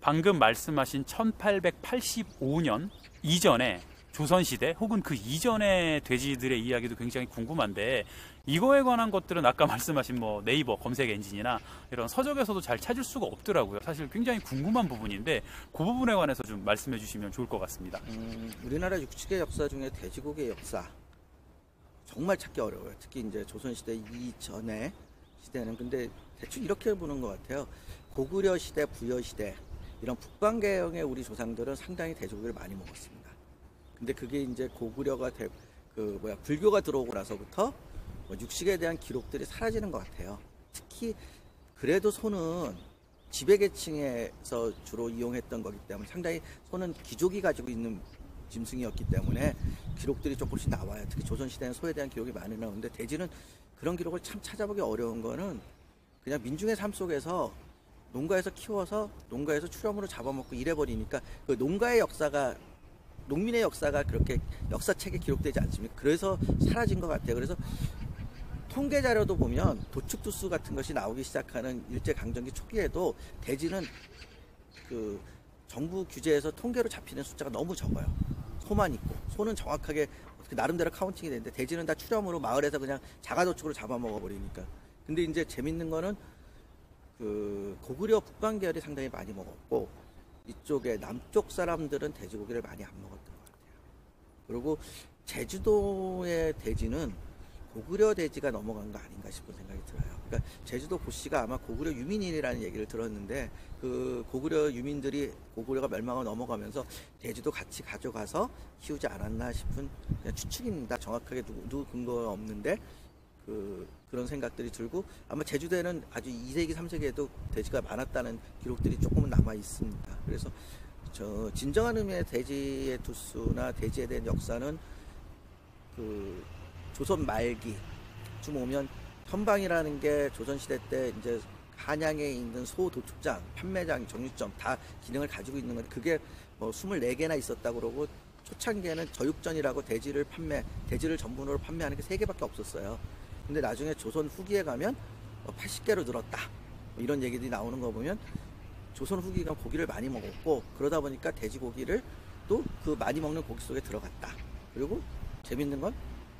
방금 말씀하신 1885년 이전에 조선시대 혹은 그 이전의 돼지들의 이야기도 굉장히 궁금한데, 이거에 관한 것들은 아까 말씀하신 뭐 네이버 검색 엔진이나 이런 서적에서도 잘 찾을 수가 없더라고요. 사실 굉장히 궁금한 부분인데 그 부분에 관해서 좀 말씀해 주시면 좋을 것 같습니다. 우리나라 육식의 역사 중에 돼지고기의 역사 정말 찾기 어려워요. 특히 이제 조선시대 이전의 시대는. 근데 대충 이렇게 보는 것 같아요. 고구려 시대, 부여 시대 이런 북방계형의 우리 조상들은 상당히 돼지고기를 많이 먹었습니다. 근데 그게 이제 고구려가 불교가 들어오고 나서부터 육식에 대한 기록들이 사라지는 것 같아요. 특히 그래도 소는 지배계층에서 주로 이용했던 거기 때문에, 상당히 소는 귀족이 가지고 있는 짐승이었기 때문에 기록들이 조금씩 나와요. 특히 조선시대는 소에 대한 기록이 많이 나오는데, 돼지는 그런 기록을 참 찾아보기 어려운 거는 그냥 민중의 삶 속에서 농가에서 키워서 농가에서 출염으로 잡아먹고 이래버리니까 그 농민의 역사가 그렇게 역사책에 기록되지 않습니까? 그래서 사라진 것 같아요. 그래서 통계 자료도 보면 도축두수 같은 것이 나오기 시작하는 일제강점기 초기에도 돼지는 그 정부 규제에서 통계로 잡히는 숫자가 너무 적어요. 소만 있고, 소는 정확하게 나름대로 카운팅이 되는데 돼지는 다 출염으로 마을에서 그냥 자가도축으로 잡아먹어 버리니까. 근데 이제 재밌는 거는 그 고구려 북방 계열이 상당히 많이 먹었고, 이쪽에 남쪽 사람들은 돼지고기를 많이 안 먹었던 것 같아요. 그리고 제주도의 돼지는 고구려 돼지가 넘어간 거 아닌가 싶은 생각이 들어요. 그러니까 제주도 고씨가 아마 고구려 유민이라는 얘기를 들었는데, 그 고구려 유민들이 고구려가 멸망을 넘어가면서 돼지도 같이 가져가서 키우지 않았나 싶은 그냥 추측입니다. 정확하게 누구 근거가 없는데 그런 생각들이 들고, 아마 제주도에는 아주 2세기, 3세기에도 돼지가 많았다는 기록들이 조금은 남아 있습니다. 그래서 진정한 의미의 돼지의 두수나 돼지에 대한 역사는 그 조선 말기쯤 오면 선방이라는 게 조선시대 때 이제 한양에 있는 소 도축장, 판매장, 정육점 다 기능을 가지고 있는 건데, 그게 뭐 24개나 있었다고 그러고, 초창기에는 저육전이라고 돼지를 전문으로 판매하는 게 3개밖에 없었어요. 근데 나중에 조선 후기에 가면 80개로 늘었다, 이런 얘기들이 나오는 거 보면 조선 후기가 고기를 많이 먹었고, 그러다 보니까 돼지고기를 또 그 많이 먹는 고기 속에 들어갔다. 그리고 재밌는 건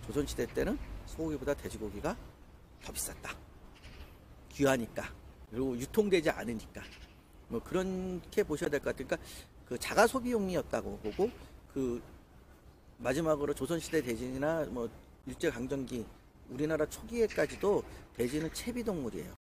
조선시대 때는 소고기보다 돼지고기가 더 비쌌다. 귀하니까, 그리고 유통되지 않으니까, 뭐 그렇게 보셔야 될 것 같아요. 그러니까 그 자가 소비용이었다고 보고, 그 마지막으로 조선시대 돼지나 뭐 일제강점기 우리나라 초기에까지도 돼지는 채비동물이에요.